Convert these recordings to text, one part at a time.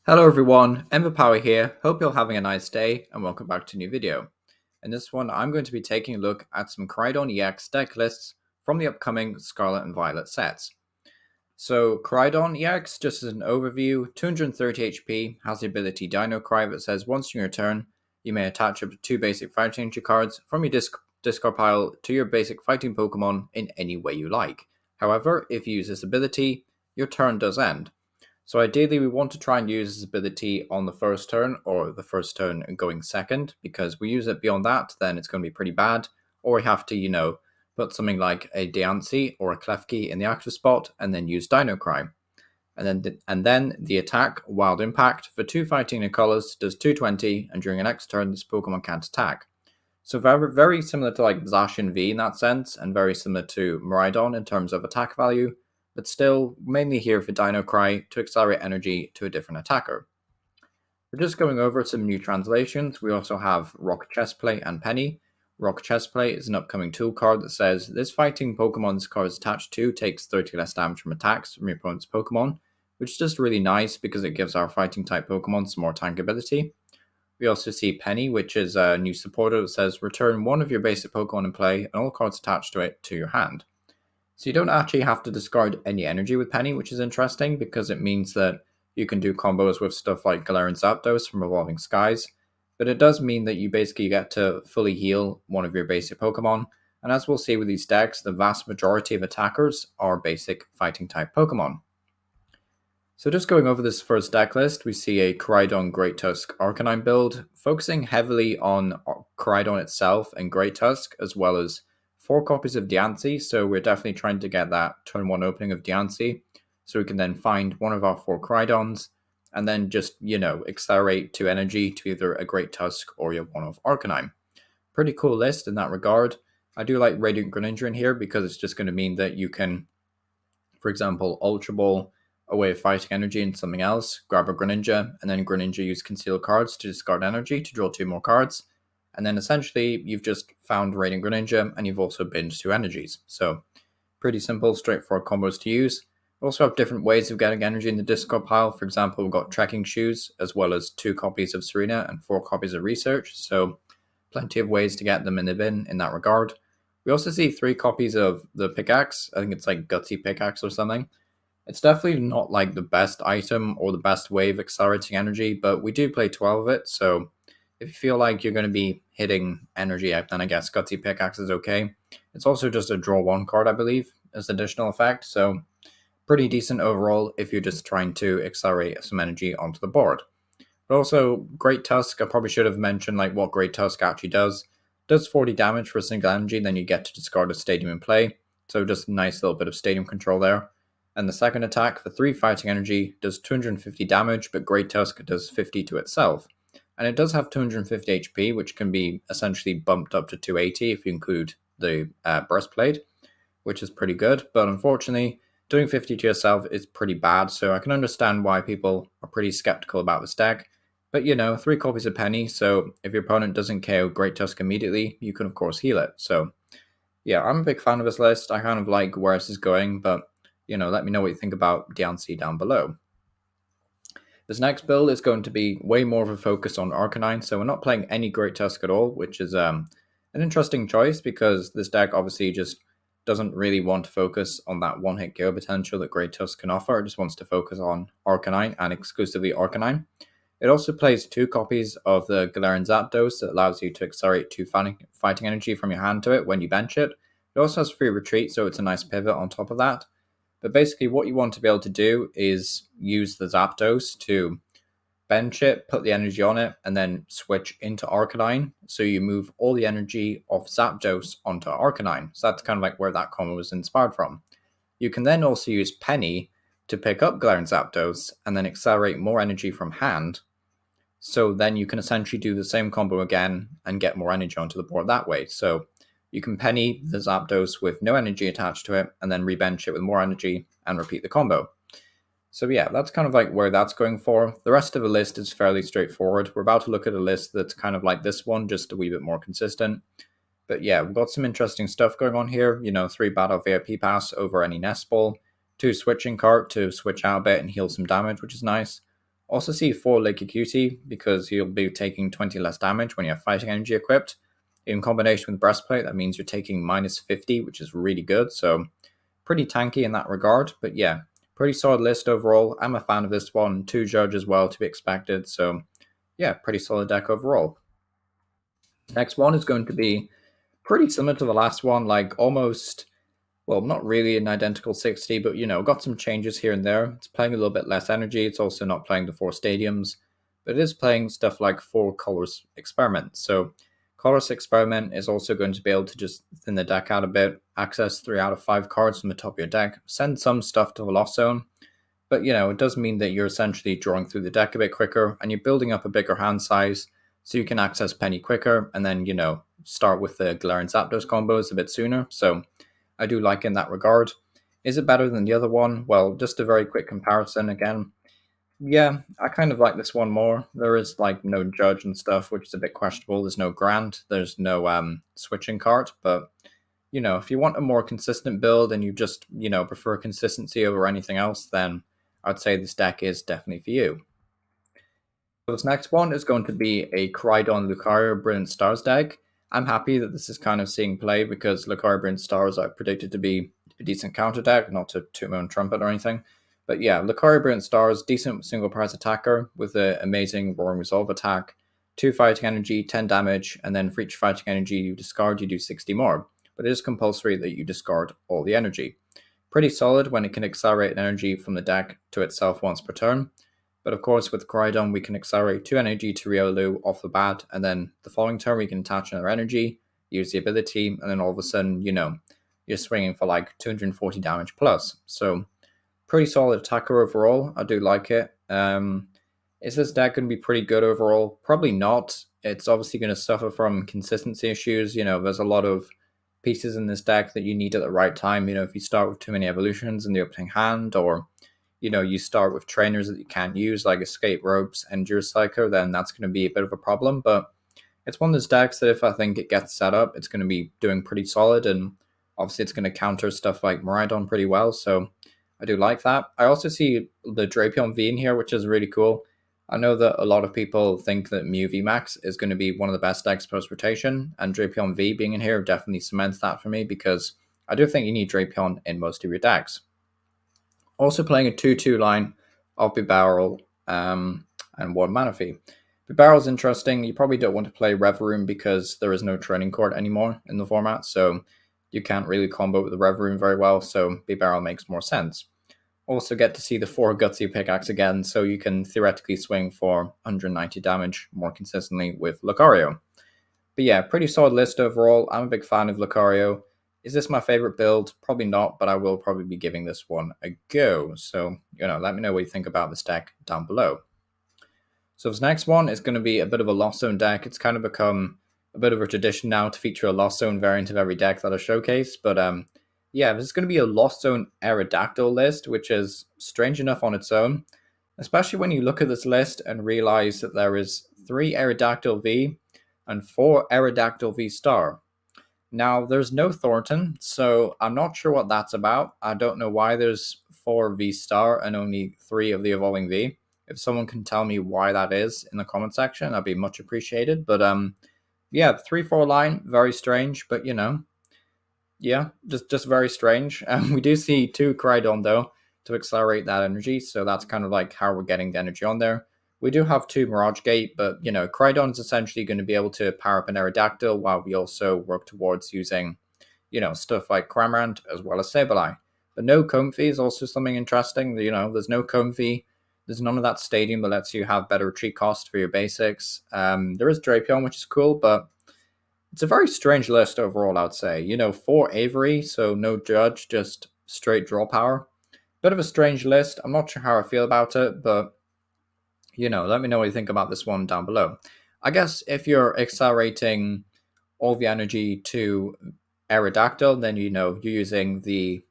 Hello everyone, Power here. Hope you're having a nice day and welcome back to a new video. In this one, I'm going to be taking a look at some Koraidon EX deck lists from the upcoming Scarlet and Violet sets. So Koraidon EX, just as an overview, 230 HP, has the ability Dino Cry that says once in your turn, you may attach up to 2 basic fighting energy cards from your discard pile to your basic fighting Pokemon in any way you like. However, if you use this ability, your turn does end. So ideally, we want to try and use this ability on the first turn, or the first turn going second, because we use it beyond that, then it's going to be pretty bad. Or we have to, put something like a Diancie or a Klefki in the active spot, and then use Dino Cry. And then the attack, Wild Impact, for 2 fighting in colors, does 220, and during the next turn, this Pokemon can't attack. So very, very similar to like Zacian V in that sense, and very similar to Miraidon in terms of attack value, but still mainly here for Dino Cry to accelerate energy to a different attacker. We're just going over some new translations. We also have Rock Chestplate and Penny. Rock Chestplate is an upcoming tool card that says this fighting Pokemon this card is attached to takes 30 less damage from attacks from your opponent's Pokemon, which is just really nice because it gives our fighting type Pokemon some more tank ability. We also see Penny, which is a new supporter that says return one of your basic Pokemon in play and all cards attached to it to your hand. So you don't actually have to discard any energy with Penny, which is interesting because it means that you can do combos with stuff like Galarian Zapdos from Evolving Skies, but it does mean that you basically get to fully heal one of your basic Pokemon, and as we'll see with these decks, the vast majority of attackers are basic fighting type Pokemon. So just going over this first deck list, we see a Koraidon Great Tusk Arcanine build, focusing heavily on Koraidon itself and Great Tusk, as well as 4 copies of Diancie, so we're definitely trying to get that turn 1 opening of Diancie, so we can then find one of our 4 Koraidons, and then just, accelerate to energy to either a Great Tusk or one of Arcanine. Pretty cool list in that regard. I do like Radiant Greninja in here because it's just going to mean that you can, for example, Ultra Ball a way of fighting energy into something else, grab a Greninja, and then Greninja use concealed cards to discard energy to draw 2 more cards. And then essentially, you've just found Radiant Greninja, and you've also binged 2 energies. So, pretty simple, straightforward combos to use. We also have different ways of getting energy in the discard pile. For example, we've got Trekking Shoes, as well as 2 copies of Serena and 4 copies of Research. So, plenty of ways to get them in the bin in that regard. We also see 3 copies of the Pickaxe. I think it's like Gutsy Pickaxe or something. It's definitely not like the best item or the best way of accelerating energy, but we do play 12 of it, so if you feel like you're going to be hitting energy out, then I guess Gutsy Pickaxe is okay. It's also just a draw 1 card, I believe, as additional effect, so pretty decent overall if you're just trying to accelerate some energy onto the board. But also, Great Tusk, I probably should have mentioned like what Great Tusk actually does. It does 40 damage for a single energy, then you get to discard a stadium in play, so just a nice little bit of stadium control there. And the second attack for 3 fighting energy does 250 damage, but Great Tusk does 50 to itself. And it does have 250 HP, which can be essentially bumped up to 280 if you include the breastplate, which is pretty good. But unfortunately, doing 50 to yourself is pretty bad, so I can understand why people are pretty skeptical about this deck. But 3 copies of Penny, so if your opponent doesn't KO Great Tusk immediately, you can of course heal it. So yeah, I'm a big fan of this list. I kind of like where this is going, but let me know what you think about Diancie down below. This next build is going to be way more of a focus on Arcanine, so we're not playing any Great Tusk at all, which is an interesting choice because this deck obviously just doesn't really want to focus on that one-hit KO potential that Great Tusk can offer. It just wants to focus on Arcanine and exclusively Arcanine. It also plays 2 copies of the Galarian Zapdos that allows you to accelerate 2 fighting energy from your hand to it when you bench it. It also has free retreat, so it's a nice pivot on top of that. But basically what you want to be able to do is use the Zapdos to bench it, put the energy on it, and then switch into Arcanine. So you move all the energy of Zapdos onto Arcanine. So that's kind of like where that combo was inspired from. You can then also use Penny to pick up Galarian Zapdos and then accelerate more energy from hand. So then you can essentially do the same combo again and get more energy onto the board that way. So you can Penny the Zapdos with no energy attached to it, and then rebench it with more energy and repeat the combo. So yeah, that's kind of like where that's going for. The rest of the list is fairly straightforward. We're about to look at a list that's kind of like this one, just a wee bit more consistent. But yeah, we've got some interesting stuff going on here. 3 Battle VIP Pass over any Nest Ball, 2 Switching Cart to switch out a bit and heal some damage, which is nice. Also see 4 Licky Cutie because you'll be taking 20 less damage when you have Fighting Energy equipped. In combination with Breastplate, that means you're taking minus 50, which is really good, so pretty tanky in that regard. But yeah, pretty solid list overall. I'm a fan of this one. 2 Judge as well to be expected, so yeah, pretty solid deck overall. Next one is going to be pretty similar to the last one, like almost, well, not really an identical 60, but got some changes here and there. It's playing a little bit less energy. It's also not playing the 4 stadiums, but it is playing stuff like 4 Colors Experiment. So Colors Experiment is also going to be able to just thin the deck out a bit, access 3 out of 5 cards from the top of your deck, send some stuff to the Lost Zone, but it does mean that you're essentially drawing through the deck a bit quicker and you're building up a bigger hand size so you can access Penny quicker and then, start with the Glare and Zapdos combos a bit sooner. So I do like in that regard. Is it better than the other one? Well, just a very quick comparison again. Yeah, I kind of like this one more. There is like no Judge and stuff, which is a bit questionable. There's no Grant, there's no switching card, but if you want a more consistent build and you just, prefer consistency over anything else, then I'd say this deck is definitely for you. So this next one is going to be a Koraidon Lucario Brilliant Stars deck. I'm happy that this is kind of seeing play because Lucario Brilliant Stars I predicted to be a decent counter deck, not to toot my own trumpet or anything. But yeah, Lucario Brilliant Stars, decent single price attacker with an amazing Roaring Resolve attack, 2 fighting energy, 10 damage, and then for each fighting energy you discard, you do 60 more. But it is compulsory that you discard all the energy. Pretty solid when it can accelerate energy from the deck to itself once per turn. But of course, with Koraidon, we can accelerate 2 energy to Riolu off the bat, and then the following turn we can attach another energy, use the ability, and then all of a sudden, you're swinging for like 240 damage plus. So, pretty solid attacker overall. I do like it. Is this deck going to be pretty good overall? Probably not. It's obviously going to suffer from consistency issues. There's a lot of pieces in this deck that you need at the right time. If you start with too many evolutions in the opening hand, or you start with trainers that you can't use, like Escape Ropes and Psycho, then that's going to be a bit of a problem. But it's one of those decks that if I think it gets set up, it's going to be doing pretty solid, and obviously it's going to counter stuff like Miraidon pretty well, so I do like that. I also see the Drapion V in here, which is really cool. I know that a lot of people think that Mew VMAX is going to be one of the best decks post-rotation, and Drapion V being in here definitely cements that for me, because I do think you need Drapion in most of your decks. Also playing a 2-2 line of Bibarel and 1 Manaphy. Bibarel is interesting. You probably don't want to play Reverum because there is no training court anymore in the format, so you can't really combo with the Reverum very well, so Bibarel makes more sense. Also get to see the 4 Gutsy Pickaxe again, so you can theoretically swing for 190 damage more consistently with Lucario. But yeah, pretty solid list overall. I'm a big fan of Lucario. Is this my favorite build? Probably not, but I will probably be giving this one a go. So, let me know what you think about this deck down below. So this next one is going to be a bit of a Lost Zone deck. It's kind of become a bit of a tradition now to feature a Lost Zone variant of every deck that I showcase. But yeah, this is going to be a Lost Zone Aerodactyl list, which is strange enough on its own, especially when you look at this list and realize that there is 3 Aerodactyl V and 4 Aerodactyl V Star. Now, there's no Thornton, so I'm not sure what that's about. I don't know why there's 4 V Star and only 3 of the Evolving V. If someone can tell me why that is in the comment section, that'd be much appreciated. But yeah, the 3-4 line, very strange, but yeah, just very strange. We do see 2 Koraidon though to accelerate that energy, so that's kind of like how we're getting the energy on there. We do have 2 Mirage Gate, but Koraidon is essentially going to be able to power up an Aerodactyl while we also work towards using, stuff like Cramorant as well as Sableye. But no Comfy is also something interesting. There's no Comfy. There's none of that stadium that lets you have better retreat cost for your basics. There is Drapion, which is cool, but it's a very strange list overall, I would say. 4 Avery, so no Judge, just straight draw power. Bit of a strange list. I'm not sure how I feel about it, but let me know what you think about this one down below. I guess if you're accelerating all the energy to Aerodactyl, then you're using the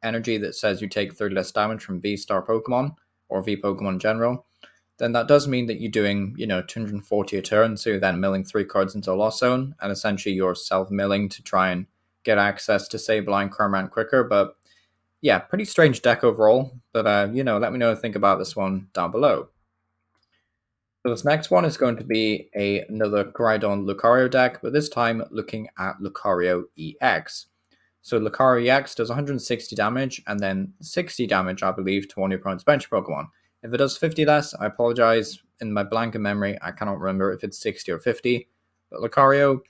energy that says you take 30 less damage from V Star Pokemon or V Pokemon in general. Then that does mean that you're doing 240 a turn, so you're then milling 3 cards into a Lost Zone, and essentially you're self-milling to try and get access to Sableye and Cramorant quicker. But yeah, pretty strange deck overall, but let me know what you think about this one down below. So this next one is going to be another Koraidon Lucario deck, but this time looking at Lucario EX. So Lucario EX does 160 damage and then 60 damage, I believe, to one of your opponent's bench Pokemon. If it does 50 less, I apologize. In my blank of memory, I cannot remember if it's 60 or 50. But Lucario,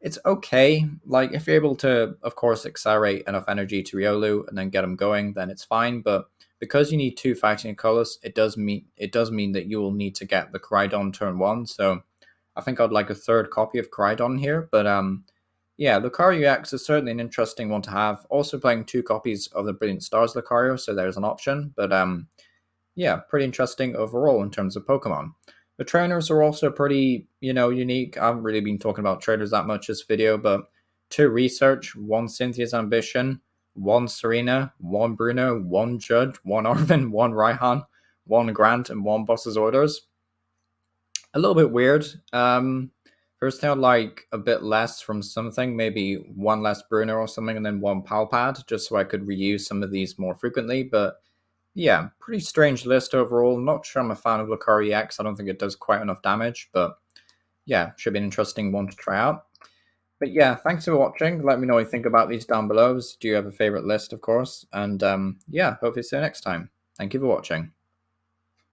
it's okay. Like, if you're able to, of course, accelerate enough energy to Riolu and then get him going, then it's fine. But because you need 2 fighting colors, it does mean that you will need to get the Koraidon turn 1. So I think I'd like a third copy of Koraidon here. But yeah, Lucario EX is certainly an interesting one to have. Also playing 2 copies of the Brilliant Stars Lucario, so there's an option. But yeah, pretty interesting overall in terms of Pokemon. The trainers are also pretty, unique. I haven't really been talking about trainers that much this video, but 2 Research, 1 Cynthia's Ambition, 1 Serena, 1 Bruno, 1 Judge, 1 Arvin, 1 Raihan, 1 Grant, and 1 Boss's Orders. A little bit weird. First I'd like a bit less from something, maybe 1 less Bruno or something, and then 1 Palpad, just so I could reuse some of these more frequently, but yeah, pretty strange list overall. Not sure I'm a fan of Lucario EX. I don't think it does quite enough damage, but yeah, should be an interesting one to try out. But yeah, thanks for watching. Let me know what you think about these down below. Do you have a favorite list, of course? And yeah, hopefully see you next time. Thank you for watching.